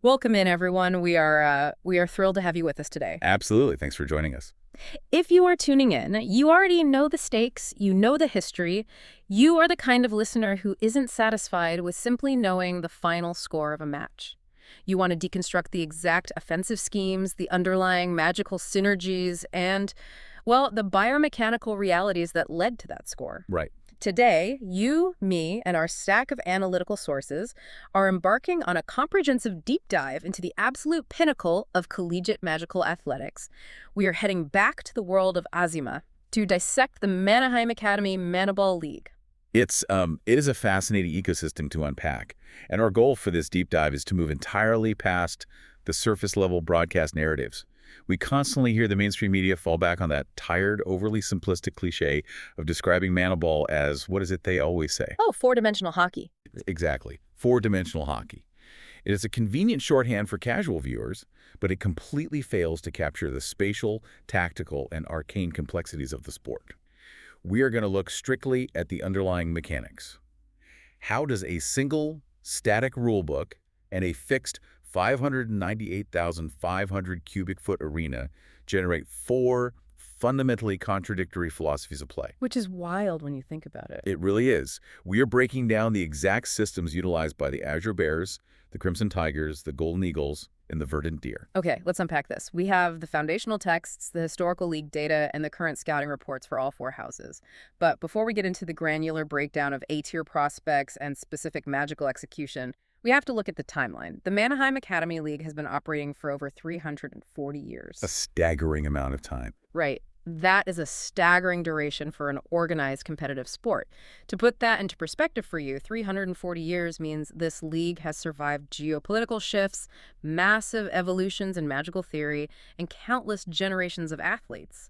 Welcome in, everyone. We are thrilled to have you with us today. Absolutely. Thanks for joining us. If you are tuning in, you already know the stakes, you know the history. You are the kind of listener who isn't satisfied with simply knowing the final score of a match. You want to deconstruct the exact offensive schemes, the underlying magical synergies, and, well, the biomechanical realities that led to that score. Right. Today, you, me, and our stack of analytical sources are embarking on a comprehensive deep dive into the absolute pinnacle of collegiate magical athletics. We are heading back to the world of Azima to dissect the Mannheim Academy Manaball League. It is a fascinating ecosystem to unpack, and our goal for this deep dive is to move entirely past the surface-level broadcast narratives. We constantly hear the mainstream media fall back on that tired, overly simplistic cliche of describing Manaball as, what is it they always say? Oh, four-dimensional hockey. Exactly, four-dimensional hockey. It is a convenient shorthand for casual viewers, but it completely fails to capture the spatial, tactical, and arcane complexities of the sport. We are going to look strictly at the underlying mechanics. How does a single, static rulebook and a fixed 598,500 cubic foot arena generate four fundamentally contradictory philosophies of play? Which is wild when you think about it. It really is. We are breaking down the exact systems utilized by the Azure Bears, the Crimson Tigers, the Golden Eagles, and the Verdant Deer. Okay, let's unpack this. We have the foundational texts, the historical league data, and the current scouting reports for all four houses. But before we get into the granular breakdown of A-tier prospects and specific magical execution, we have to look at the timeline. The Manheim Academy League has been operating for over 340 years. A staggering amount of time. Right. That is a staggering duration for an organized competitive sport. To put that into perspective for you, 340 years means this league has survived geopolitical shifts, massive evolutions in magical theory, and countless generations of athletes.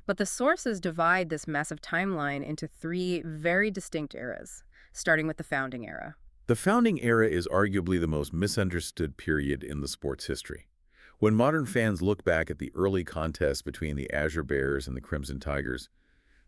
But the sources divide this massive timeline into three very distinct eras, starting with the founding era. The founding era is arguably the most misunderstood period in the sport's history. When modern fans look back at the early contest between the Azure Bears and the Crimson Tigers,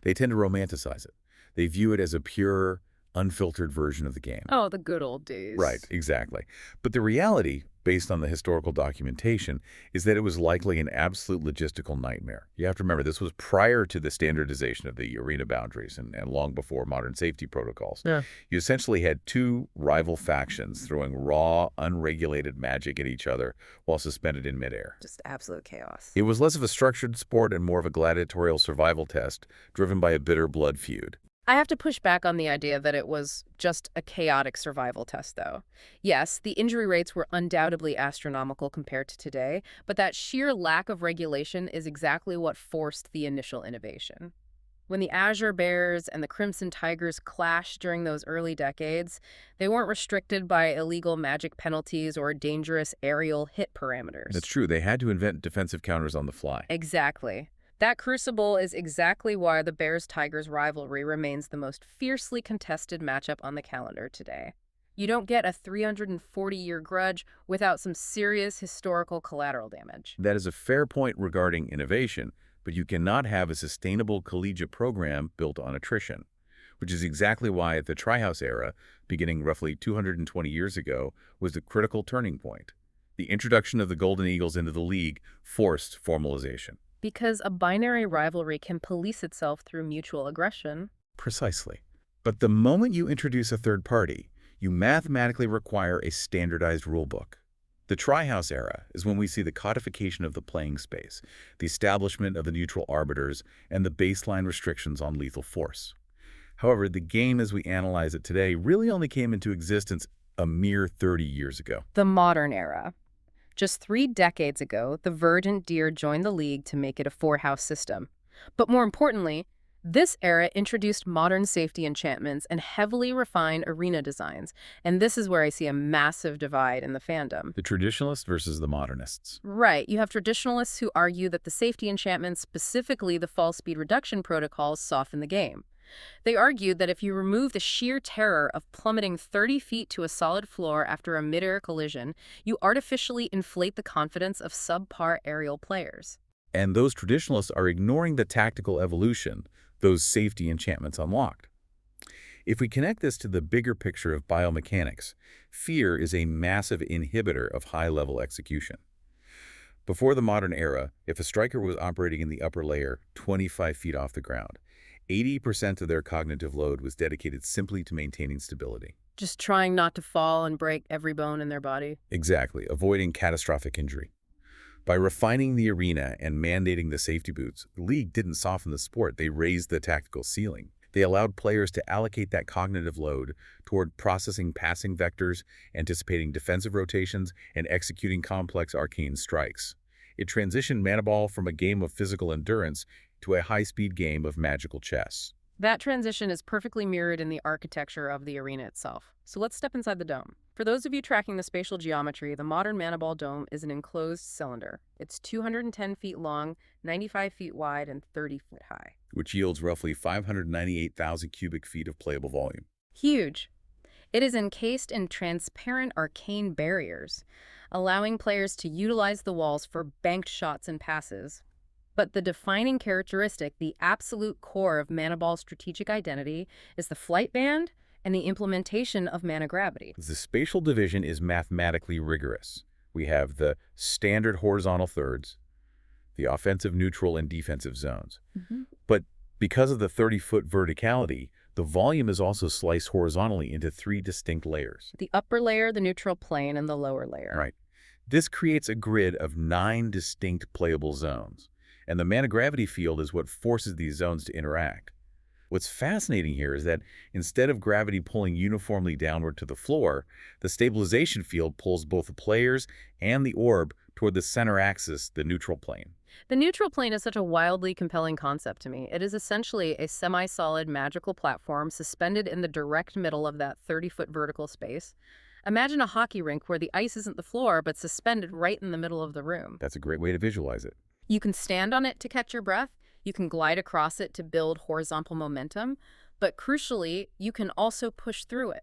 they tend to romanticize it. They view it as a pure, unfiltered version of the game. Oh, the good old days. Right, exactly. But the reality, based on the historical documentation, is that it was likely an absolute logistical nightmare. You have to remember, this was prior to the standardization of the arena boundaries and long before modern safety protocols. Yeah. You essentially had two rival factions throwing raw, unregulated magic at each other while suspended in midair. Just absolute chaos. It was less of a structured sport and more of a gladiatorial survival test driven by a bitter blood feud. I have to push back on the idea that it was just a chaotic survival test, though. Yes, the injury rates were undoubtedly astronomical compared to today, but that sheer lack of regulation is exactly what forced the initial innovation. When the Azure Bears and the Crimson Tigers clashed during those early decades, they weren't restricted by illegal magic penalties or dangerous aerial hit parameters. That's true. They had to invent defensive counters on the fly. Exactly. That crucible is exactly why the Bears-Tigers rivalry remains the most fiercely contested matchup on the calendar today. You don't get a 340-year grudge without some serious historical collateral damage. That is a fair point regarding innovation, but you cannot have a sustainable collegiate program built on attrition, which is exactly why the Tri-House era, beginning roughly 220 years ago, was the critical turning point. The introduction of the Golden Eagles into the league forced formalization. Because a binary rivalry can police itself through mutual aggression. Precisely. But the moment you introduce a third party, you mathematically require a standardized rulebook. The Tri-House era is when we see the codification of the playing space, the establishment of the neutral arbiters, and the baseline restrictions on lethal force. However, the game as we analyze it today really only came into existence a mere 30 years ago. The modern era. Just 3 decades ago, the Verdant Deer joined the league to make it a four-house system. But more importantly, this era introduced modern safety enchantments and heavily refined arena designs, and this is where I see a massive divide in the fandom. The traditionalists versus the modernists. Right, you have traditionalists who argue that the safety enchantments, specifically the fall speed reduction protocols, soften the game. They argued that if you remove the sheer terror of plummeting 30 feet to a solid floor after a mid-air collision, you artificially inflate the confidence of subpar aerial players. And those traditionalists are ignoring the tactical evolution those safety enchantments unlocked. If we connect this to the bigger picture of biomechanics, fear is a massive inhibitor of high-level execution. Before the modern era, if a striker was operating in the upper layer 25 feet off the ground, 80% of their cognitive load was dedicated simply to maintaining stability. Just trying not to fall and break every bone in their body. Exactly, avoiding catastrophic injury. By refining the arena and mandating the safety boots, the league didn't soften the sport, they raised the tactical ceiling. They allowed players to allocate that cognitive load toward processing passing vectors, anticipating defensive rotations, and executing complex arcane strikes. It transitioned Manaball from a game of physical endurance to a high-speed game of magical chess. That transition is perfectly mirrored in the architecture of the arena itself. So let's step inside the dome. For those of you tracking the spatial geometry, the modern Manaball dome is an enclosed cylinder. It's 210 feet long, 95 feet wide, and 30 feet high. Which yields roughly 598,000 cubic feet of playable volume. Huge. It is encased in transparent arcane barriers, allowing players to utilize the walls for banked shots and passes. But the defining characteristic, the absolute core of Manaball's strategic identity, is the flight band and the implementation of mana gravity. The spatial division is mathematically rigorous. We have the standard horizontal thirds, the offensive, neutral, and defensive zones. But because of the 30-foot verticality, the volume is also sliced horizontally into 3 distinct layers. The upper layer, the neutral plane, and the lower layer. Right. This creates a grid of 9 distinct playable zones, and the mana gravity field is what forces these zones to interact. What's fascinating here is that instead of gravity pulling uniformly downward to the floor, the stabilization field pulls both the players and the orb toward the center axis, the neutral plane. The neutral plane is such a wildly compelling concept to me. It is essentially a semi-solid magical platform suspended in the direct middle of that 30-foot vertical space. Imagine a hockey rink where the ice isn't the floor, but suspended right in the middle of the room. That's a great way to visualize it. You can stand on it to catch your breath, you can glide across it to build horizontal momentum, but crucially, you can also push through it,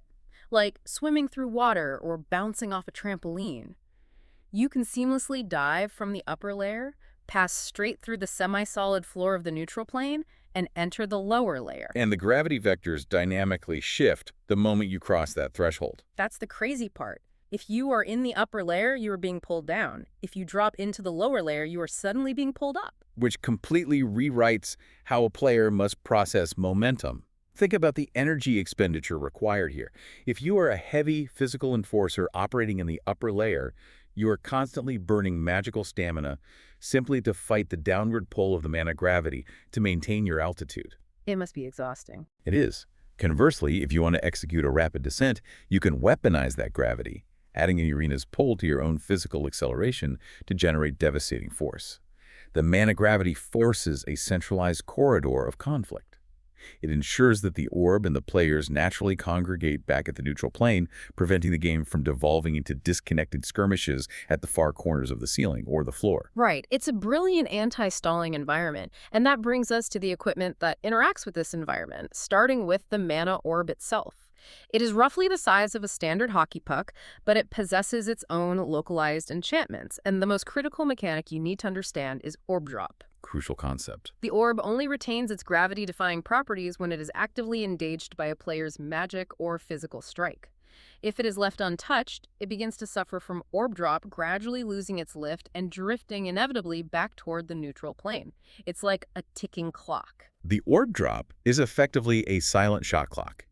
like swimming through water or bouncing off a trampoline. You can seamlessly dive from the upper layer, pass straight through the semi-solid floor of the neutral plane, and enter the lower layer. And the gravity vectors dynamically shift the moment you cross that threshold. That's the crazy part. If you are in the upper layer, you are being pulled down. If you drop into the lower layer, you are suddenly being pulled up. Which completely rewrites how a player must process momentum. Think about the energy expenditure required here. If you are a heavy physical enforcer operating in the upper layer, you are constantly burning magical stamina simply to fight the downward pull of the mana gravity to maintain your altitude. It must be exhausting. It is. Conversely, if you want to execute a rapid descent, you can weaponize that gravity, adding an arena's pull to your own physical acceleration to generate devastating force. The mana gravity forces a centralized corridor of conflict. It ensures that the orb and the players naturally congregate back at the neutral plane, preventing the game from devolving into disconnected skirmishes at the far corners of the ceiling or the floor. Right. It's a brilliant anti-stalling environment, and that brings us to the equipment that interacts with this environment, starting with the mana orb itself. It is roughly the size of a standard hockey puck, but it possesses its own localized enchantments, and the most critical mechanic you need to understand is orb drop. Crucial concept. The orb only retains its gravity-defying properties when it is actively engaged by a player's magic or physical strike. If it is left untouched, it begins to suffer from orb drop, gradually losing its lift and drifting inevitably back toward the neutral plane. It's like a ticking clock. The orb drop is effectively a silent shot clock.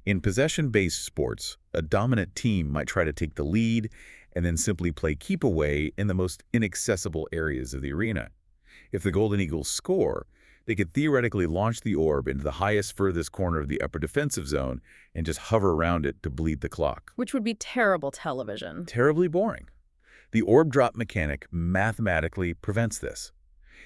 In possession-based sports, a dominant team might try to take the lead and then simply play keep away in the most inaccessible areas of the arena. If the Golden Eagles score, they could theoretically launch the orb into the highest, furthest corner of the upper defensive zone and just hover around it to bleed the clock. Which would be terrible television. Terribly boring. The orb drop mechanic mathematically prevents this.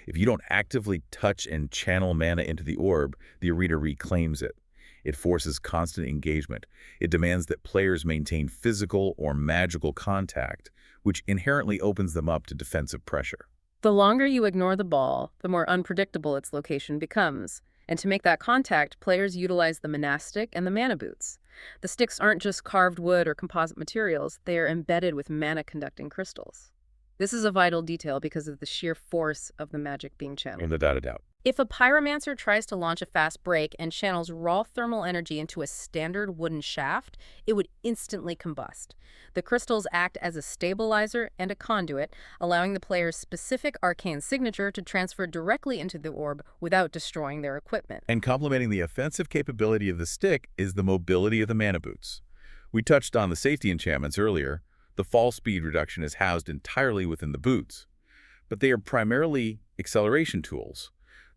If you don't actively touch and channel mana into the orb, the arena reclaims it. It forces constant engagement. It demands that players maintain physical or magical contact, which inherently opens them up to defensive pressure. The longer you ignore the ball, the more unpredictable its location becomes. And to make that contact, players utilize the monastic and the mana boots. The sticks aren't just carved wood or composite materials, they are embedded with mana-conducting crystals. This is a vital detail because of the sheer force of the magic being channeled. Without a doubt. If a pyromancer tries to launch a fast break and channels raw thermal energy into a standard wooden shaft, it would instantly combust. The crystals act as a stabilizer and a conduit, allowing the player's specific arcane signature to transfer directly into the orb without destroying their equipment. And complementing the offensive capability of the stick is the mobility of the mana boots. We touched on the safety enchantments earlier. The fall speed reduction is housed entirely within the boots, but they are primarily acceleration tools.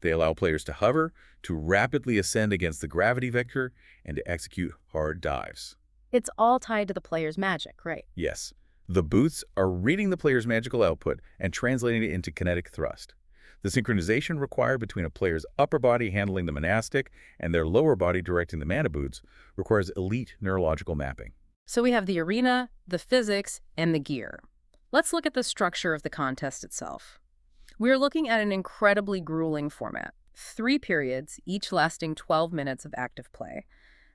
They allow players to hover, to rapidly ascend against the gravity vector, and to execute hard dives. It's all tied to the player's magic, right? Yes, the boots are reading the player's magical output and translating it into kinetic thrust. The synchronization required between a player's upper body handling the monastic and their lower body directing the mana boots requires elite neurological mapping. So we have the arena, the physics, and the gear. Let's look at the structure of the contest itself. We're looking at an incredibly grueling format. 3 periods, each lasting 12 minutes of active play.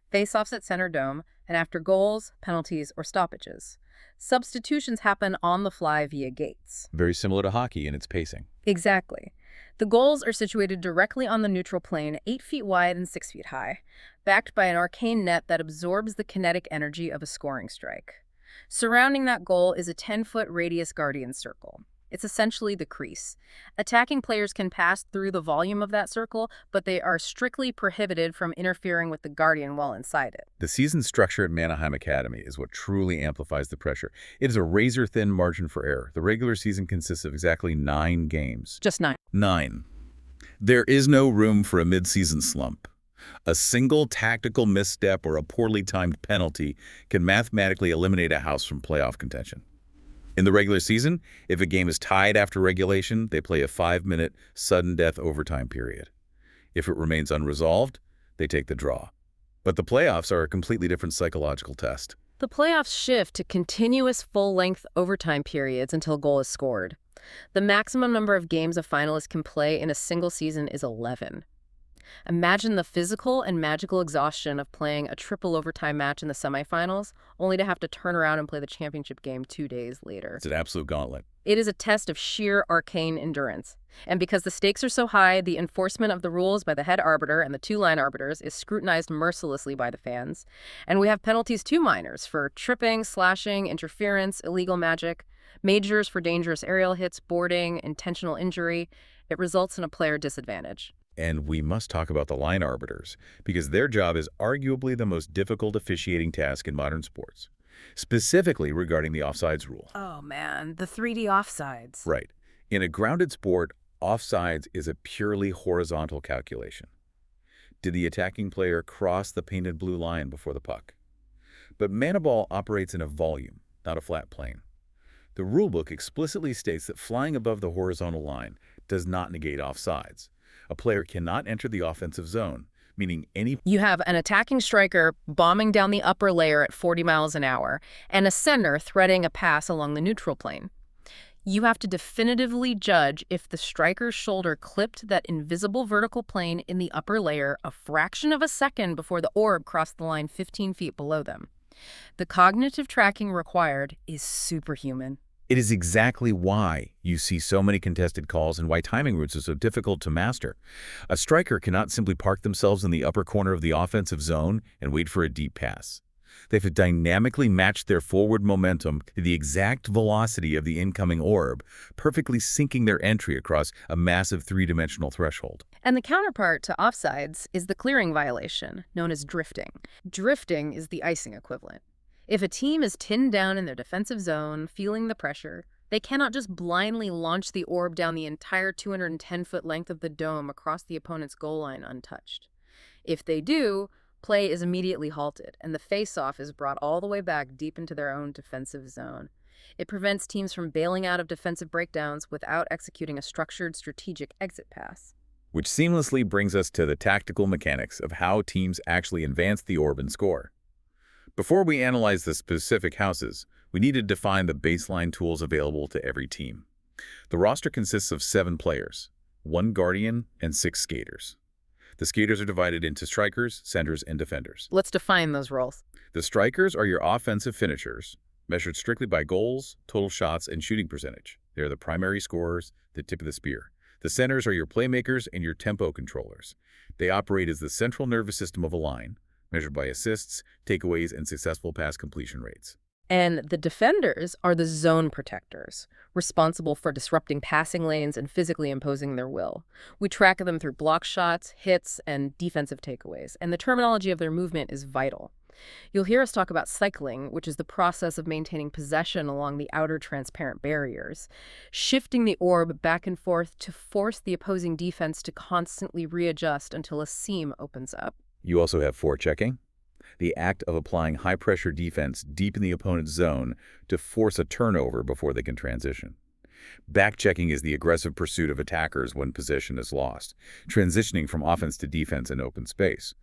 Face-offs at center dome, and after goals, penalties, or stoppages. Substitutions happen on the fly via gates. Very similar to hockey in its pacing. Exactly. The goals are situated directly on the neutral plane, 8 feet wide and 6 feet high, backed by an arcane net that absorbs the kinetic energy of a scoring strike. Surrounding that goal is a 10-foot radius guardian circle. It's essentially the crease. Attacking players can pass through the volume of that circle, but they are strictly prohibited from interfering with the guardian while inside it. The season structure at Manheim Academy is what truly amplifies the pressure. It is a razor-thin margin for error. The regular season consists of exactly 9 games. Just 9. 9. There is no room for a mid-season slump. A single tactical misstep or a poorly timed penalty can mathematically eliminate a house from playoff contention. In the regular season, if a game is tied after regulation, they play a 5-minute sudden death overtime period. If it remains unresolved, they take the draw. But the playoffs are a completely different psychological test. The playoffs shift to continuous full-length overtime periods until a goal is scored. The maximum number of games a finalist can play in a single season is 11. Imagine the physical and magical exhaustion of playing a triple overtime match in the semifinals, only to have to turn around and play the championship game 2 days later. It's an absolute gauntlet. It is a test of sheer arcane endurance. And because the stakes are so high, the enforcement of the rules by the head arbiter and the 2 line arbiters is scrutinized mercilessly by the fans. And we have penalties to minors for tripping, slashing, interference, illegal magic, majors for dangerous aerial hits, boarding, intentional injury. It results in a player disadvantage. And we must talk about the line arbiters, because their job is arguably the most difficult officiating task in modern sports, specifically regarding the offsides rule. Oh man, the 3D offsides. Right. In a grounded sport, offsides is a purely horizontal calculation. Did the attacking player cross the painted blue line before the puck? But Manaball operates in a volume, not a flat plane. The rulebook explicitly states that flying above the horizontal line does not negate offsides. A player cannot enter the offensive zone, meaning any... You have an attacking striker bombing down the upper layer at 40 miles an hour, and a center threading a pass along the neutral plane. You have to definitively judge if the striker's shoulder clipped that invisible vertical plane in the upper layer a fraction of a second before the orb crossed the line 15 feet below them. The cognitive tracking required is superhuman. It is exactly why you see so many contested calls and why timing routes are so difficult to master. A striker cannot simply park themselves in the upper corner of the offensive zone and wait for a deep pass. They have to dynamically match their forward momentum to the exact velocity of the incoming orb, perfectly syncing their entry across a massive 3-dimensional threshold. And the counterpart to offsides is the clearing violation, known as drifting. Drifting is the icing equivalent. If a team is pinned down in their defensive zone, feeling the pressure, they cannot just blindly launch the orb down the entire 210-foot length of the dome across the opponent's goal line untouched. If they do, play is immediately halted, and the face-off is brought all the way back deep into their own defensive zone. It prevents teams from bailing out of defensive breakdowns without executing a structured, strategic exit pass. Which seamlessly brings us to the tactical mechanics of how teams actually advance the orb and score. Before we analyze the specific houses, we need to define the baseline tools available to every team. The roster consists of 7 players, 1 guardian, and 6 skaters. The skaters are divided into strikers, centers, and defenders. Let's define those roles. The strikers are your offensive finishers, measured strictly by goals, total shots, and shooting percentage. They are the primary scorers, the tip of the spear. The centers are your playmakers and your tempo controllers. They operate as the central nervous system of a line, measured by assists, takeaways, and successful pass completion rates. And the defenders are the zone protectors, responsible for disrupting passing lanes and physically imposing their will. We track them through block shots, hits, and defensive takeaways, and the terminology of their movement is vital. You'll hear us talk about cycling, which is the process of maintaining possession along the outer transparent barriers, shifting the orb back and forth to force the opposing defense to constantly readjust until a seam opens up. You also have forechecking, the act of applying high-pressure defense deep in the opponent's zone to force a turnover before they can transition. Back-checking is the aggressive pursuit of attackers when possession is lost, transitioning from offense to defense in open space.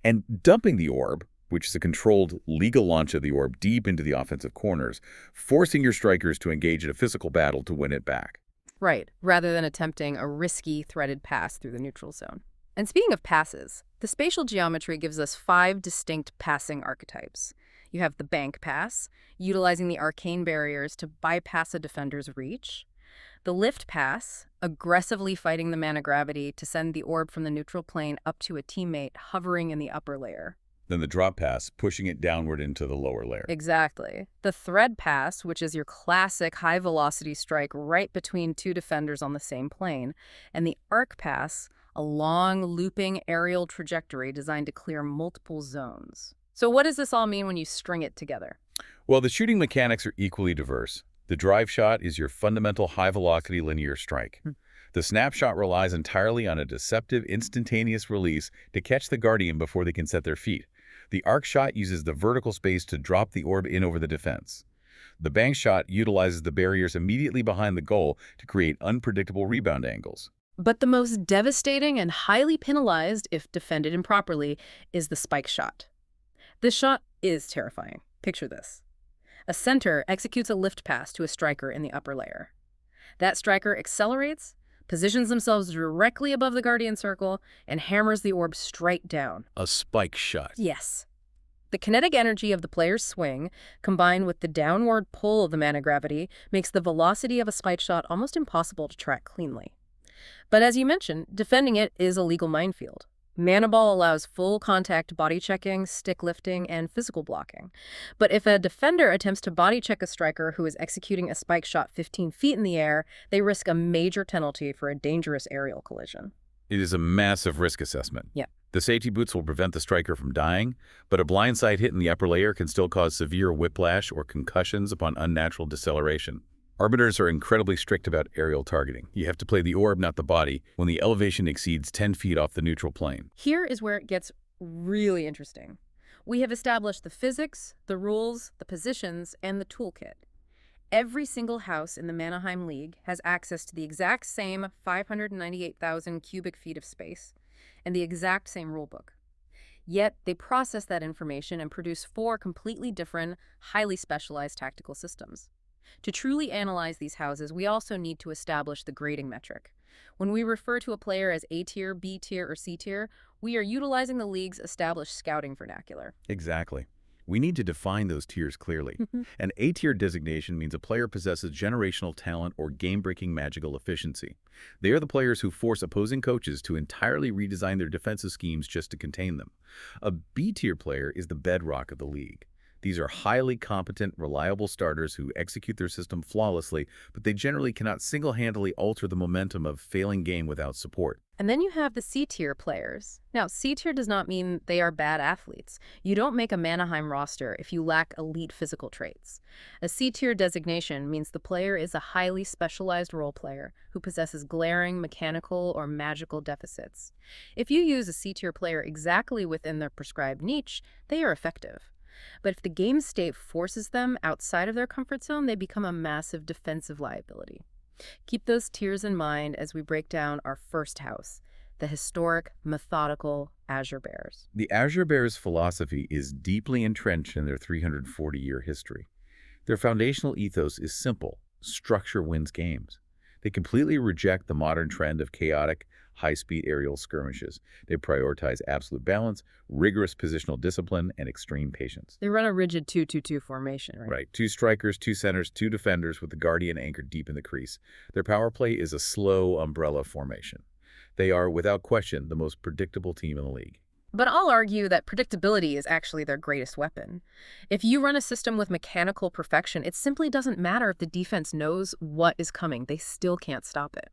And dumping the orb, which is a controlled, legal launch of the orb deep into the offensive corners, forcing your strikers to engage in a physical battle to win it back. Right, rather than attempting a risky, threaded pass through the neutral zone. And speaking of passes, the spatial geometry gives us 5 distinct passing archetypes. You have the bank pass, utilizing the arcane barriers to bypass a defender's reach. The lift pass, aggressively fighting the mana gravity to send the orb from the neutral plane up to a teammate hovering in the upper layer. Then the drop pass, pushing it downward into the lower layer. Exactly. The thread pass, which is your classic high-velocity strike right between 2 defenders on the same plane. And the arc pass, a long, looping aerial trajectory designed to clear multiple zones. So what does this all mean when you string it together? Well, the shooting mechanics are equally diverse. The drive shot is your fundamental high-velocity linear strike. The snapshot relies entirely on a deceptive, instantaneous release to catch the Guardian before they can set their feet. The arc shot uses the vertical space to drop the orb in over the defense. The bank shot utilizes the barriers immediately behind the goal to create unpredictable rebound angles. But the most devastating and highly penalized, if defended improperly, is the spike shot. This shot is terrifying. Picture this. A center executes a lift pass to a striker in the upper layer. That striker accelerates, positions themselves directly above the Guardian Circle, and hammers the orb straight down. A spike shot. Yes. The kinetic energy of the player's swing, combined with the downward pull of the mana gravity, makes the velocity of a spike shot almost impossible to track cleanly. But as you mentioned, defending it is a legal minefield. Manaball allows full contact body checking, stick lifting, and physical blocking. But if a defender attempts to body check a striker who is executing a spike shot 15 feet in the air, they risk a major penalty for a dangerous aerial collision. It is a massive risk assessment. Yeah. The safety boots will prevent the striker from dying, but a blindside hit in the upper layer can still cause severe whiplash or concussions upon unnatural deceleration. Arbiters are incredibly strict about aerial targeting. You have to play the orb, not the body, when the elevation exceeds 10 feet off the neutral plane. Here is where it gets really interesting. We have established the physics, the rules, the positions, and the toolkit. Every single house in the Manheim League has access to the exact same 598,000 cubic feet of space and the exact same rulebook. Yet they process that information and produce 4 completely different, highly specialized tactical systems. To truly analyze these houses, we also need to establish the grading metric. When we refer to a player as A tier, B tier, or C tier, we are utilizing the league's established scouting vernacular. Exactly. We need to define those tiers clearly. An A-tier designation means a player possesses generational talent or game-breaking magical efficiency. They are the players who force opposing coaches to entirely redesign their defensive schemes just to contain them. A B-tier player is the bedrock of the league. These are highly competent, reliable starters who execute their system flawlessly, but they generally cannot single-handedly alter the momentum of a failing game without support. And then you have the C-tier players. Now, C-tier does not mean they are bad athletes. You don't make a Manheim roster if you lack elite physical traits. A C-tier designation means the player is a highly specialized role player who possesses glaring mechanical or magical deficits. If you use a C-tier player exactly within their prescribed niche, they are effective. But if the game state forces them outside of their comfort zone, they become a massive defensive liability. Keep those tiers in mind as we break down our first house, the historic, methodical Azure Bears. The Azure Bears' philosophy is deeply entrenched in their 340-year history. Their foundational ethos is simple: structure wins games. They completely reject the modern trend of chaotic, high-speed aerial skirmishes. They prioritize absolute balance, rigorous positional discipline, and extreme patience. They run a rigid 2-2-2 formation, right? Right. Two strikers, two centers, two defenders with the guardian anchored deep in the crease. Their power play is a slow umbrella formation. They are, without question, the most predictable team in the league. But I'll argue that predictability is actually their greatest weapon. If you run a system with mechanical perfection, it simply doesn't matter if the defense knows what is coming. They still can't stop it.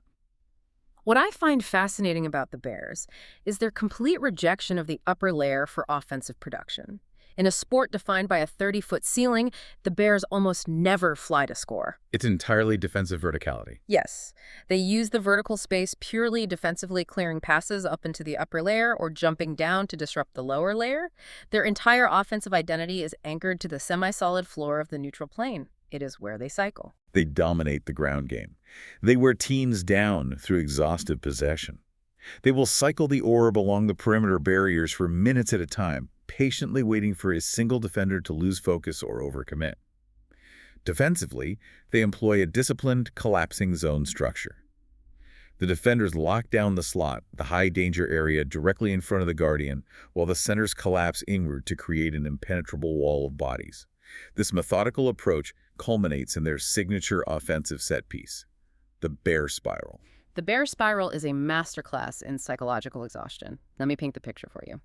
What I find fascinating about the Bears is their complete rejection of the upper layer for offensive production. In a sport defined by a 30-foot ceiling, the Bears almost never fly to score. It's entirely defensive verticality. Yes, they use the vertical space purely defensively, clearing passes up into the upper layer or jumping down to disrupt the lower layer. Their entire offensive identity is anchored to the semi-solid floor of the neutral plane. It is where they cycle. They dominate the ground game. They wear teams down through exhaustive possession. They will cycle the orb along the perimeter barriers for minutes at a time, patiently waiting for a single defender to lose focus or overcommit. Defensively, they employ a disciplined, collapsing zone structure. The defenders lock down the slot, the high-danger area directly in front of the guardian, while the centers collapse inward to create an impenetrable wall of bodies. This methodical approach culminates in their signature offensive set piece, the bear spiral. The bear spiral is a masterclass in psychological exhaustion. Let me paint the picture for you.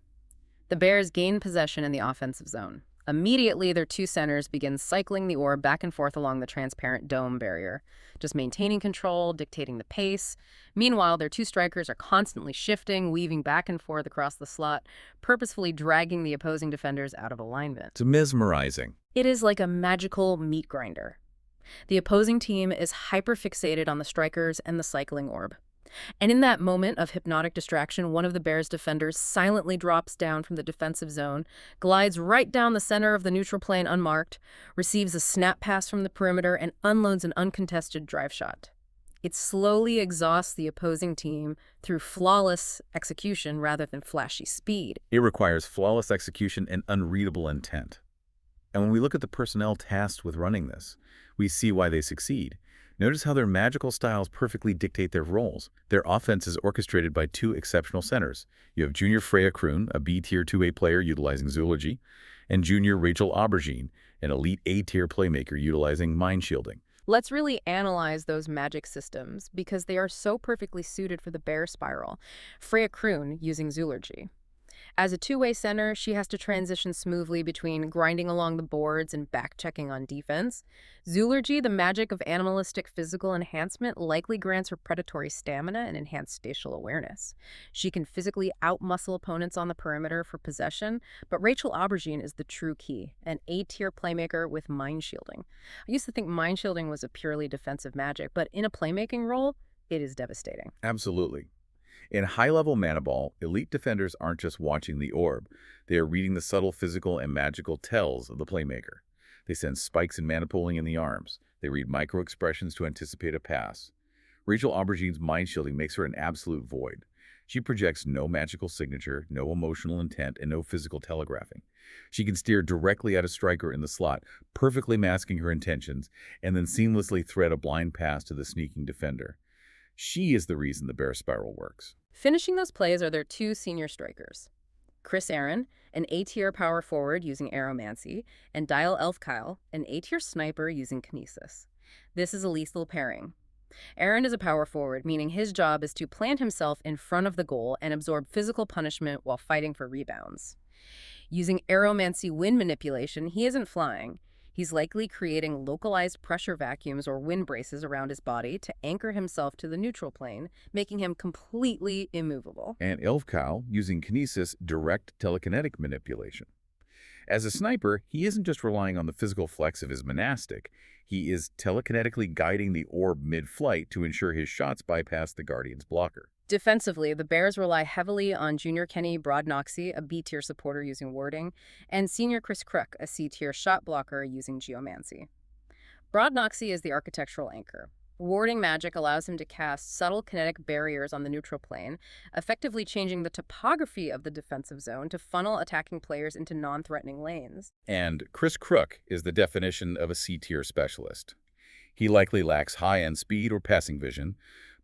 The Bears gain possession in the offensive zone. Immediately, their two centers begin cycling the orb back and forth along the transparent dome barrier, just maintaining control, dictating the pace. Meanwhile, their two strikers are constantly shifting, weaving back and forth across the slot, purposefully dragging the opposing defenders out of alignment. It's mesmerizing. It is like a magical meat grinder. The opposing team is hyper-fixated on the strikers and the cycling orb. And in that moment of hypnotic distraction, one of the Bears' defenders silently drops down from the defensive zone, glides right down the center of the neutral plane unmarked, receives a snap pass from the perimeter, and unloads an uncontested drive shot. It slowly exhausts the opposing team through flawless execution rather than flashy speed. It requires flawless execution and unreadable intent. And when we look at the personnel tasked with running this, we see why they succeed. Notice how their magical styles perfectly dictate their roles. Their offense is orchestrated by two exceptional centers. You have Junior Freya Kroon, a B-tier 2A player utilizing Zoology, and Junior Rachel Aubergine, an elite A-tier playmaker utilizing Mind Shielding. Let's really analyze those magic systems because they are so perfectly suited for the bear spiral. Freya Kroon using Zoology. As a two-way center, she has to transition smoothly between grinding along the boards and back-checking on defense. Zoology, the magic of animalistic physical enhancement, likely grants her predatory stamina and enhanced spatial awareness. She can physically outmuscle opponents on the perimeter for possession, but Rachel Aubergine is the true key, an A-tier playmaker with mind shielding. I used to think mind shielding was a purely defensive magic, but in a playmaking role, it is devastating. Absolutely. In high-level Manaball, elite defenders aren't just watching the orb. They are reading the subtle physical and magical tells of the playmaker. They sense spikes and manipulating in the arms. They read micro-expressions to anticipate a pass. Rachel Aubergine's mind shielding makes her an absolute void. She projects no magical signature, no emotional intent, and no physical telegraphing. She can steer directly at a striker in the slot, perfectly masking her intentions, and then seamlessly thread a blind pass to the sneaking defender. She is the reason the bear spiral works. Finishing those plays are their two senior strikers. Chris Aaron, an A-tier power forward using Aeromancy, and Dial Elf Kyle, an A-tier sniper using Kinesis. This is a lethal pairing. Aaron is a power forward, meaning his job is to plant himself in front of the goal and absorb physical punishment while fighting for rebounds. Using Aeromancy wind manipulation, he isn't flying. He's likely creating localized pressure vacuums or wind braces around his body to anchor himself to the neutral plane, making him completely immovable. And Elf Kyle using Kinesis direct telekinetic manipulation. As a sniper, he isn't just relying on the physical flex of his monastic. He is telekinetically guiding the orb mid-flight to ensure his shots bypass the Guardian's blocker. Defensively, the Bears rely heavily on Junior Kenny Brodnoxy, a B-tier supporter using warding, and Senior Chris Crook, a C-tier shot blocker using geomancy. Brodnoxy is the architectural anchor. Warding magic allows him to cast subtle kinetic barriers on the neutral plane, effectively changing the topography of the defensive zone to funnel attacking players into non-threatening lanes. And Chris Crook is the definition of a C-tier specialist. He likely lacks high-end speed or passing vision,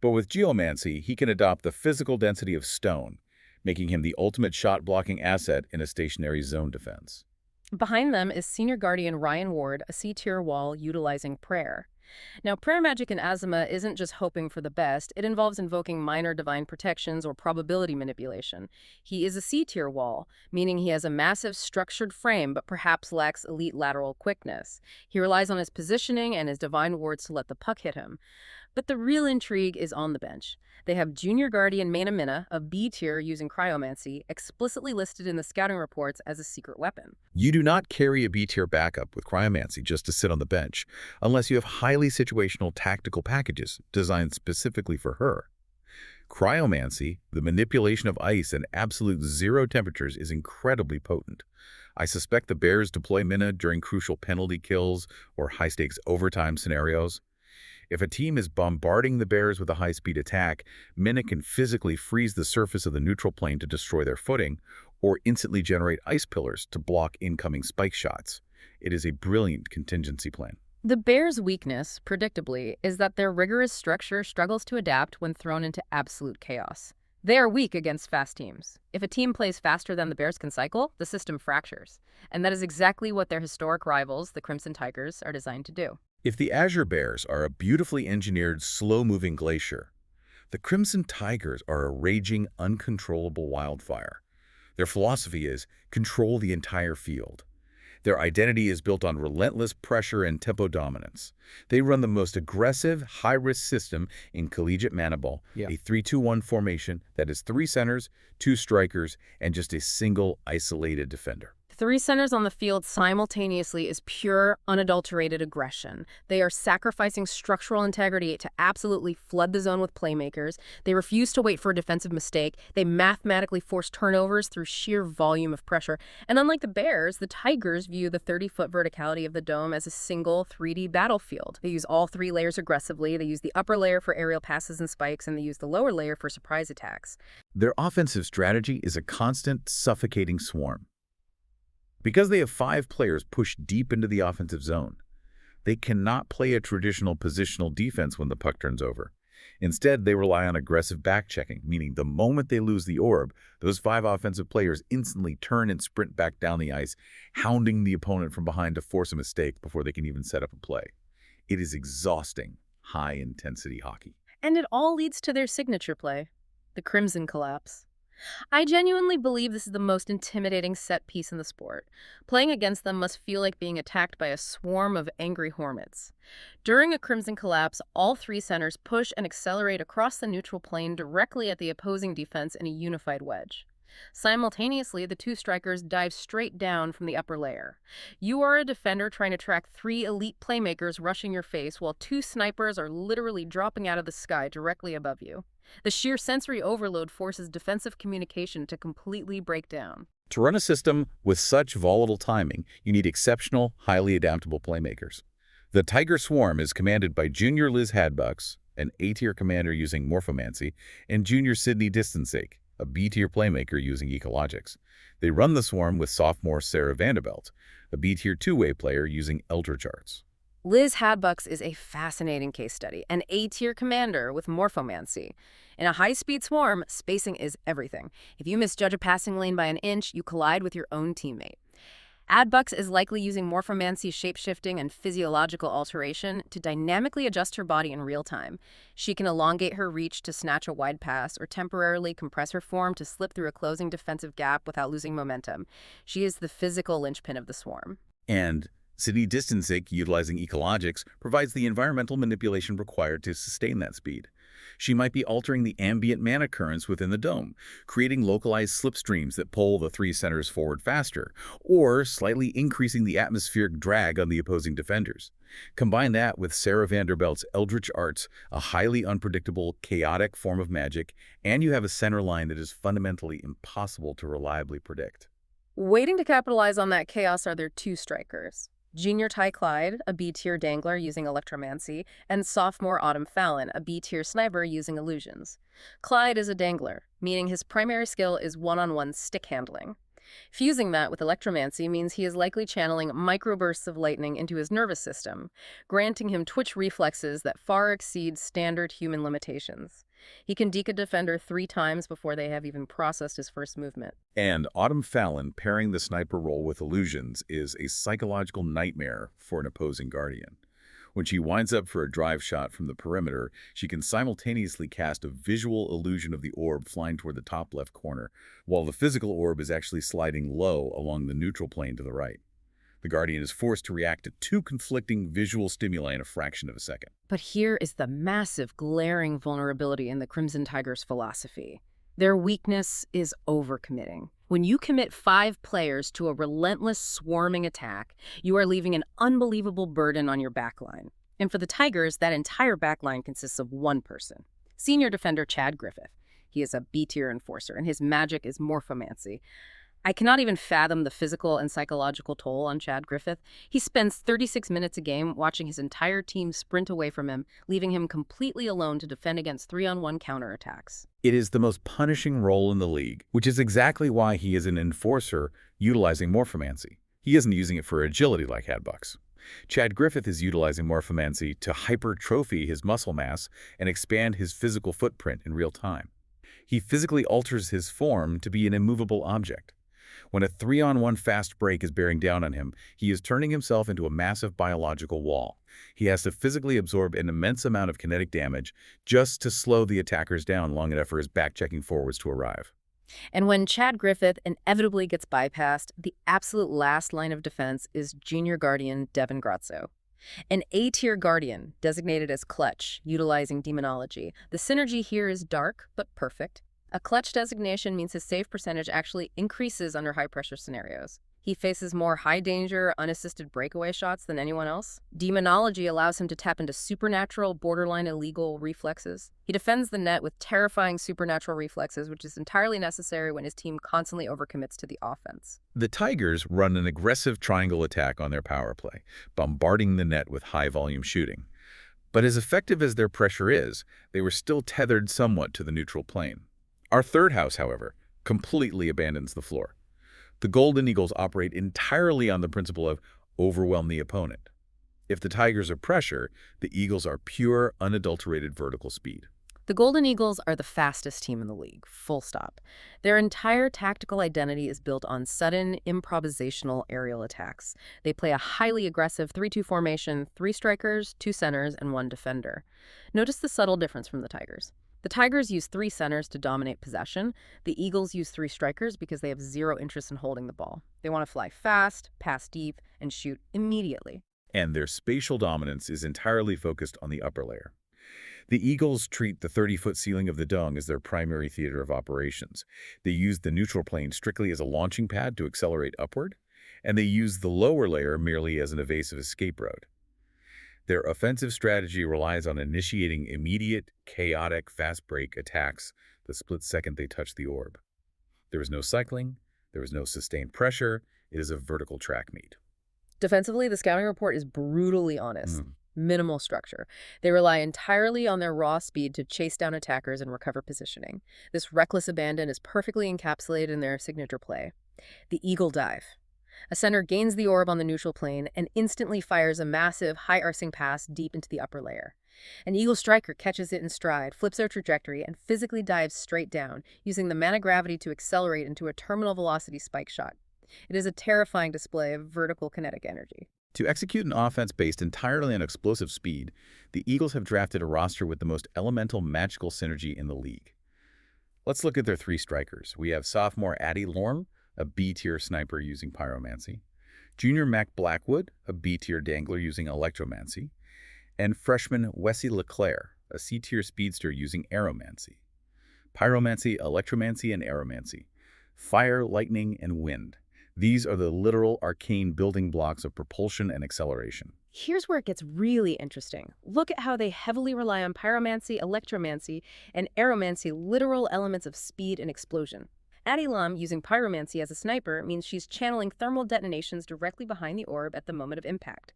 But with geomancy, he can adopt the physical density of stone, making him the ultimate shot-blocking asset in a stationary zone defense. Behind them is Senior Guardian Ryan Ward, a C-tier wall utilizing prayer. Now, prayer magic in Azuma isn't just hoping for the best, it involves invoking minor divine protections or probability manipulation. He is a C-tier wall, meaning he has a massive structured frame but perhaps lacks elite lateral quickness. He relies on his positioning and his divine wards to let the puck hit him. But the real intrigue is on the bench. They have Junior Guardian Manamina, a B tier using cryomancy, explicitly listed in the scouting reports as a secret weapon. You do not carry a B-tier backup with cryomancy just to sit on the bench, unless you have highly situational tactical packages designed specifically for her. Cryomancy, the manipulation of ice at absolute zero temperatures, is incredibly potent. I suspect the Bears deploy Mina during crucial penalty kills or high-stakes overtime scenarios. If a team is bombarding the Bears with a high-speed attack, Mina can physically freeze the surface of the neutral plane to destroy their footing, or instantly generate ice pillars to block incoming spike shots. It is a brilliant contingency plan. The Bears' weakness, predictably, is that their rigorous structure struggles to adapt when thrown into absolute chaos. They are weak against fast teams. If a team plays faster than the Bears can cycle, the system fractures. And that is exactly what their historic rivals, the Crimson Tigers, are designed to do. If the Azure Bears are a beautifully engineered, slow-moving glacier, the Crimson Tigers are a raging, uncontrollable wildfire. Their philosophy is control the entire field. Their identity is built on relentless pressure and tempo dominance. They run the most aggressive, high-risk system in collegiate Manaball, a 3-2-1 formation that is 3 centers, 2 strikers, and just a single isolated defender. 3 centers on the field simultaneously is pure, unadulterated aggression. They are sacrificing structural integrity to absolutely flood the zone with playmakers. They refuse to wait for a defensive mistake. They mathematically force turnovers through sheer volume of pressure. And unlike the Bears, the Tigers view the 30-foot verticality of the dome as a single 3D battlefield. They use all 3 layers aggressively. They use the upper layer for aerial passes and spikes, and they use the lower layer for surprise attacks. Their offensive strategy is a constant, suffocating swarm. Because they have 5 players pushed deep into the offensive zone, they cannot play a traditional positional defense when the puck turns over. Instead, they rely on aggressive back-checking, meaning the moment they lose the orb, those 5 offensive players instantly turn and sprint back down the ice, hounding the opponent from behind to force a mistake before they can even set up a play. It is exhausting, high-intensity hockey. And it all leads to their signature play, the Crimson Collapse. I genuinely believe this is the most intimidating set piece in the sport. Playing against them must feel like being attacked by a swarm of angry hornets. During a Crimson Collapse, all 3 centers push and accelerate across the neutral plane directly at the opposing defense in a unified wedge. Simultaneously, the 2 strikers dive straight down from the upper layer. You are a defender trying to track 3 elite playmakers rushing your face while 2 snipers are literally dropping out of the sky directly above you. The sheer sensory overload forces defensive communication to completely break down. To run a system with such volatile timing, you need exceptional, highly adaptable playmakers. The Tiger Swarm is commanded by Junior Liz Hadbucks, an A-tier commander using Morphomancy, and Junior Sydney Distancake, a B-tier playmaker using Ecologics. They run the Swarm with sophomore Sarah Vanderbilt, a B-tier two-way player using Eldritch Arts. Liz Hadbucks is a fascinating case study, an A-tier commander with Morphomancy. In a high-speed swarm, spacing is everything. If you misjudge a passing lane by an inch, you collide with your own teammate. Hadbucks is likely using Morphomancy's shapeshifting and physiological alteration to dynamically adjust her body in real time. She can elongate her reach to snatch a wide pass or temporarily compress her form to slip through a closing defensive gap without losing momentum. She is the physical linchpin of the swarm. And Sydney Distancake, utilizing Ecologics, provides the environmental manipulation required to sustain that speed. She might be altering the ambient mana currents within the dome, creating localized slipstreams that pull the 3 centers forward faster, or slightly increasing the atmospheric drag on the opposing defenders. Combine that with Sarah Vanderbilt's Eldritch Arts, a highly unpredictable, chaotic form of magic, and you have a center line that is fundamentally impossible to reliably predict. Waiting to capitalize on that chaos are their 2 strikers. Junior Ty Clyde, a B-tier dangler using Electromancy, and sophomore Autumn Fallon, a B-tier sniper using Illusions. Clyde is a dangler, meaning his primary skill is one-on-one stick handling. Fusing that with electromancy means he is likely channeling microbursts of lightning into his nervous system, granting him twitch reflexes that far exceed standard human limitations. He can deke a defender 3 times before they have even processed his first movement. And Autumn Fallon pairing the sniper role with illusions is a psychological nightmare for an opposing guardian. When she winds up for a drive shot from the perimeter, she can simultaneously cast a visual illusion of the orb flying toward the top left corner, while the physical orb is actually sliding low along the neutral plane to the right. The Guardian is forced to react to two conflicting visual stimuli in a fraction of a second. But here is the massive, glaring vulnerability in the Crimson Tiger's philosophy. Their weakness is overcommitting. When you commit 5 players to a relentless, swarming attack, you are leaving an unbelievable burden on your backline. And for the Tigers, that entire backline consists of one person. Senior defender Chad Griffith. He is a B-tier enforcer, and his magic is morphomancy. I cannot even fathom the physical and psychological toll on Chad Griffith. He spends 36 minutes a game watching his entire team sprint away from him, leaving him completely alone to defend against 3-on-1 counterattacks. It is the most punishing role in the league, which is exactly why he is an enforcer utilizing morphomancy. He isn't using it for agility like Hadbucks. Chad Griffith is utilizing morphomancy to hypertrophy his muscle mass and expand his physical footprint in real time. He physically alters his form to be an immovable object. When a 3-on-1 fast break is bearing down on him, he is turning himself into a massive biological wall. He has to physically absorb an immense amount of kinetic damage just to slow the attackers down long enough for his back-checking forwards to arrive. And when Chad Griffith inevitably gets bypassed, the absolute last line of defense is junior guardian Devin Grazzo. An A-tier guardian, designated as Clutch, utilizing demonology. The synergy here is dark, but perfect. A Clutch designation means his save percentage actually increases under high-pressure scenarios. He faces more high-danger, unassisted breakaway shots than anyone else. Demonology allows him to tap into supernatural, borderline illegal reflexes. He defends the net with terrifying supernatural reflexes, which is entirely necessary when his team constantly overcommits to the offense. The Tigers run an aggressive triangle attack on their power play, bombarding the net with high-volume shooting. But as effective as their pressure is, they were still tethered somewhat to the neutral plane. Our third house, however, completely abandons the floor. The Golden Eagles operate entirely on the principle of overwhelm the opponent. If the Tigers are pressure, the Eagles are pure, unadulterated vertical speed. The Golden Eagles are the fastest team in the league, full stop. Their entire tactical identity is built on sudden, improvisational aerial attacks. They play a highly aggressive 3-2 formation, 3 strikers, 2 centers, and 1 defender. Notice the subtle difference from the Tigers. The Tigers use 3 centers to dominate possession. The Eagles use 3 strikers because they have zero interest in holding the ball. They want to fly fast, pass deep, and shoot immediately. And their spatial dominance is entirely focused on the upper layer. The Eagles treat the 30-foot ceiling of the dung as their primary theater of operations. They use the neutral plane strictly as a launching pad to accelerate upward, and they use the lower layer merely as an evasive escape road. Their offensive strategy relies on initiating immediate, chaotic, fast-break attacks the split second they touch the orb. There is no cycling, there is no sustained pressure, it is a vertical track meet. Defensively, the scouting report is brutally honest. Minimal structure. They rely entirely on their raw speed to chase down attackers and recover positioning. This reckless abandon is perfectly encapsulated in their signature play, the Eagle Dive. A center gains the orb on the neutral plane and instantly fires a massive, high-arcing pass deep into the upper layer. An Eagle striker catches it in stride, flips their trajectory, and physically dives straight down, using the mana-gravity to accelerate into a terminal velocity spike shot. It is a terrifying display of vertical kinetic energy. To execute an offense based entirely on explosive speed, the Eagles have drafted a roster with the most elemental magical synergy in the league. Let's look at their 3 strikers. We have sophomore Addie Lorme, a B-tier sniper using pyromancy, junior Mac Blackwood, a B-tier dangler using electromancy, and freshman Wesley LeClaire, a C-tier speedster using aeromancy. Pyromancy, electromancy, and aeromancy. Fire, lightning, and wind. These are the literal arcane building blocks of propulsion and acceleration. Here's where it gets really interesting. Look at how they heavily rely on pyromancy, electromancy, and aeromancy, literal elements of speed and explosion. Addie Lum using pyromancy as a sniper means she's channeling thermal detonations directly behind the orb at the moment of impact.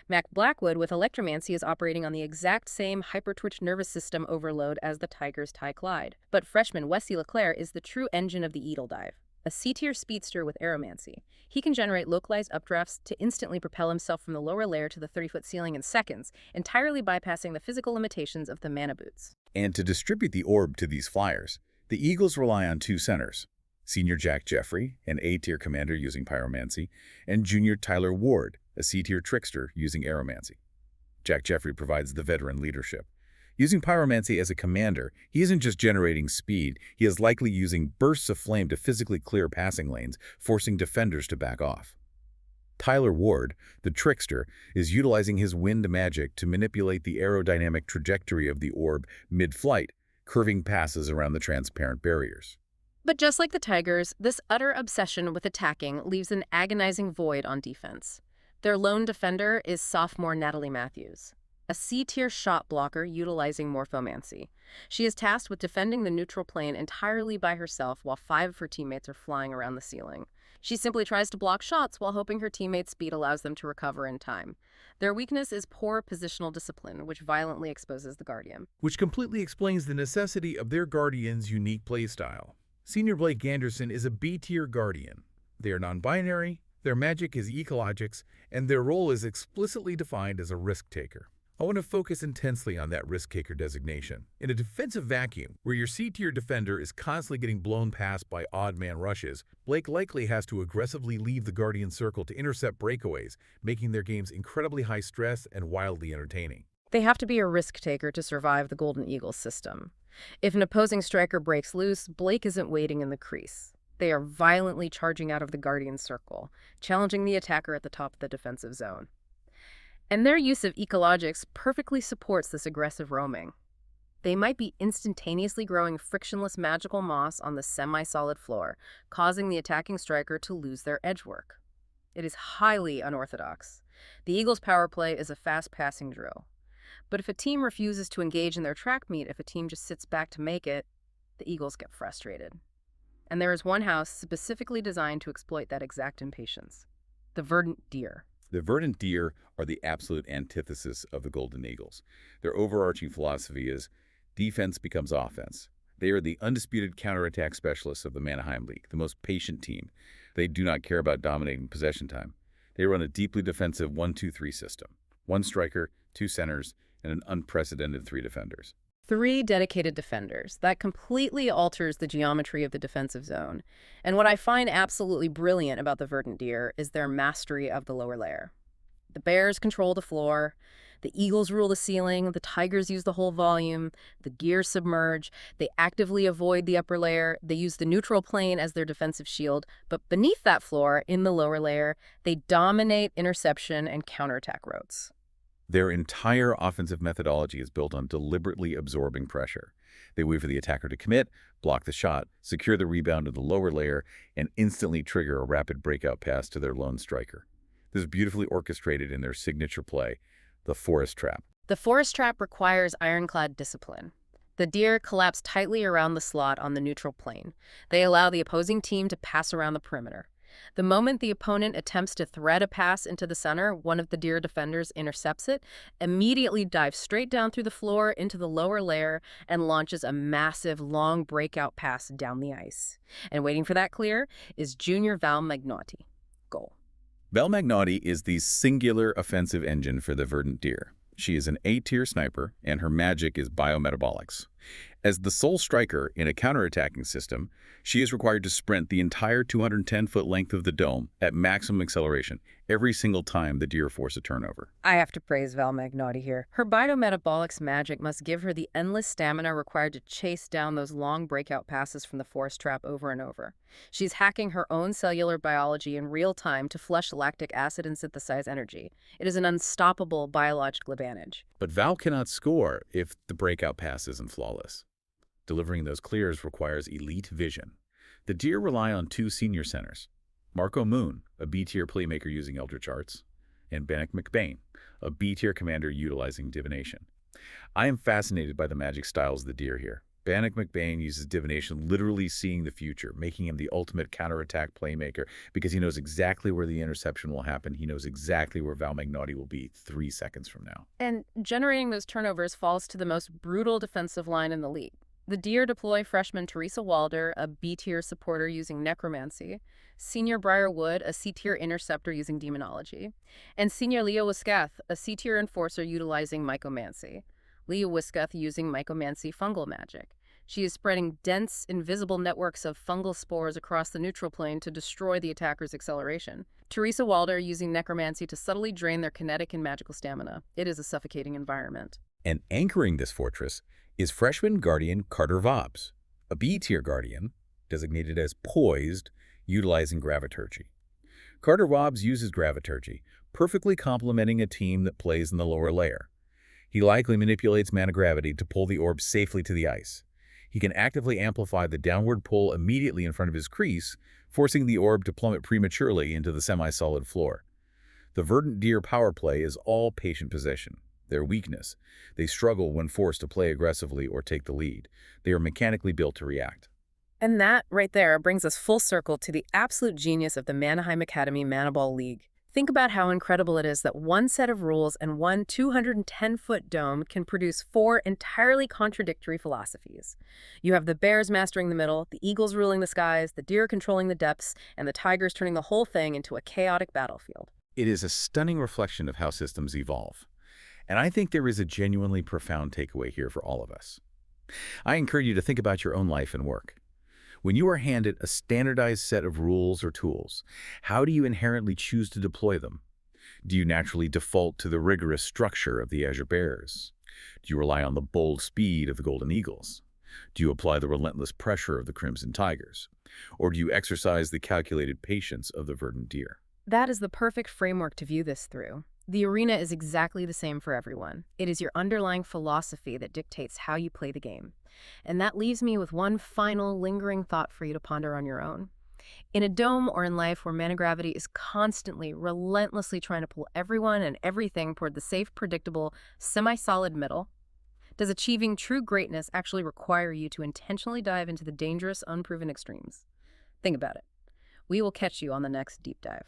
Mac Blackwood with electromancy is operating on the exact same hypertwitch nervous system overload as the Tigers' Ty Clyde, but freshman Wesley LeClaire is the true engine of the Eagle Dive. a C-tier speedster with aeromancy. He can generate localized updrafts to instantly propel himself from the lower layer to the 30-foot ceiling in seconds, entirely bypassing the physical limitations of the mana boots. And to distribute the orb to these flyers, the Eagles rely on two centers, Senior Jack Jeffrey, an A-tier commander using pyromancy, and Junior Tyler Ward, a C-tier trickster using aeromancy. Jack Jeffrey provides the veteran leadership. Using pyromancy as a commander, he isn't just generating speed, he is likely using bursts of flame to physically clear passing lanes, forcing defenders to back off. Tyler Ward, the trickster, is utilizing his wind magic to manipulate the aerodynamic trajectory of the orb mid-flight, curving passes around the transparent barriers. But just like the Tigers, this utter obsession with attacking leaves an agonizing void on defense. Their lone defender is sophomore Natalie Matthews, a C-tier shot blocker utilizing morphomancy. She is tasked with defending the neutral plane entirely by herself while 5 of her teammates are flying around the ceiling. She simply tries to block shots while hoping her teammates' speed allows them to recover in time. Their weakness is poor positional discipline, which violently exposes the Guardian. Which completely explains the necessity of their Guardian's unique playstyle. Senior Blake Anderson is a B-tier Guardian. They are non-binary, their magic is ecologics, and their role is explicitly defined as a risk-taker. I want to focus intensely on that risk-taker designation. In a defensive vacuum, where your C-tier defender is constantly getting blown past by odd-man rushes, Blake likely has to aggressively leave the Guardian circle to intercept breakaways, making their games incredibly high-stress and wildly entertaining. They have to be a risk-taker to survive the Golden Eagles system. If an opposing striker breaks loose, Blake isn't waiting in the crease. They are violently charging out of the Guardian circle, challenging the attacker at the top of the defensive zone. And their use of ecologics perfectly supports this aggressive roaming. They might be instantaneously growing frictionless magical moss on the semi-solid floor, causing the attacking striker to lose their edge work. It is highly unorthodox. The Eagles' power play is a fast-passing drill. But if a team refuses to engage in their track meet, if a team just sits back to make it, the Eagles get frustrated. And there is one house specifically designed to exploit that exact impatience: the Verdant Deer. The Verdant Deer are the absolute antithesis of the Golden Eagles. Their overarching philosophy is defense becomes offense. They are the undisputed counterattack specialists of the Manheim League, the most patient team. They do not care about dominating possession time. They run a deeply defensive 1-2-3 system. 1 striker, 2 centers, and an unprecedented 3 defenders. 3 dedicated defenders. That completely alters the geometry of the defensive zone. And what I find absolutely brilliant about the Verdant Deer is their mastery of the lower layer. The Bears control the floor, the Eagles rule the ceiling, the Tigers use the whole volume, the Gears submerge, they actively avoid the upper layer, they use the neutral plane as their defensive shield, but beneath that floor, in the lower layer, they dominate interception and counterattack routes. Their entire offensive methodology is built on deliberately absorbing pressure. They wait for the attacker to commit, block the shot, secure the rebound of the lower layer, and instantly trigger a rapid breakout pass to their lone striker. This is beautifully orchestrated in their signature play, the Forest Trap. The Forest Trap requires ironclad discipline. The Deer collapse tightly around the slot on the neutral plane. They allow the opposing team to pass around the perimeter. The moment the opponent attempts to thread a pass into the center, one of the Deer defenders intercepts it, immediately dives straight down through the floor into the lower layer, and launches a massive, long breakout pass down the ice. And waiting for that clear is Junior Val Magnotti. Goal. Val Magnotti is the singular offensive engine for the Verdant Deer. She is an A-tier sniper, and her magic is biometabolics. As the sole striker in a counterattacking system, she is required to sprint the entire 210-foot length of the dome at maximum acceleration every single time the Deer force a turnover. I have to praise Val Magnotti here. Her biometabolics magic must give her the endless stamina required to chase down those long breakout passes from the Forest Trap over and over. She's hacking her own cellular biology in real time to flush lactic acid and synthesize energy. It is an unstoppable biological advantage. But Val cannot score if the breakout pass isn't flawless. Delivering those clears requires elite vision. The Deer rely on 2 senior centers: Marco Moon, a B-tier playmaker using Eldritch Arts, and Bannock McBain, a B-tier commander utilizing divination. I am fascinated by the magic styles of the Deer here. Bannock McBain uses divination, literally seeing the future, making him the ultimate counterattack playmaker because he knows exactly where the interception will happen. He knows exactly where Val Magnotti will be 3 seconds from now. And generating those turnovers falls to the most brutal defensive line in the league. The Deer deploy freshman Teresa Walder, a B-tier supporter using necromancy, senior Briarwood, a C-tier interceptor using demonology, and senior Leah Wiskath, a C-tier enforcer utilizing mycomancy. Leah Wiskath using mycomancy fungal magic. She is spreading dense, invisible networks of fungal spores across the neutral plane to destroy the attacker's acceleration. Teresa Walder using necromancy to subtly drain their kinetic and magical stamina. It is a suffocating environment. And anchoring this fortress is freshman guardian Carter Vobbs, a B-tier guardian designated as poised, utilizing graviturgy. Carter Vobbs uses graviturgy, perfectly complementing a team that plays in the lower layer. He likely manipulates mana gravity to pull the orb safely to the ice. He can actively amplify the downward pull immediately in front of his crease, forcing the orb to plummet prematurely into the semi-solid floor. The Verdant Deer power play is all patient possession. Their weakness: they struggle when forced to play aggressively or take the lead. They are mechanically built to react. And that, right there, brings us full circle to the absolute genius of the Manheim Academy Manaball League. Think about how incredible it is that one set of rules and one 210-foot dome can produce four entirely contradictory philosophies. You have the bears mastering the middle, the eagles ruling the skies, the deer controlling the depths, and the tigers turning the whole thing into a chaotic battlefield. It is a stunning reflection of how systems evolve. And I think there is a genuinely profound takeaway here for all of us. I encourage you to think about your own life and work. When you are handed a standardized set of rules or tools, how do you inherently choose to deploy them? Do you naturally default to the rigorous structure of the Azure Bears? Do you rely on the bold speed of the Golden Eagles? Do you apply the relentless pressure of the Crimson Tigers? Or do you exercise the calculated patience of the Verdant Deer? That is the perfect framework to view this through. The arena is exactly the same for everyone. It is your underlying philosophy that dictates how you play the game. And that leaves me with one final lingering thought for you to ponder on your own. In a dome or in life where mana gravity is constantly, relentlessly trying to pull everyone and everything toward the safe, predictable, semi-solid middle, does achieving true greatness actually require you to intentionally dive into the dangerous, unproven extremes? Think about it. We will catch you on the next deep dive.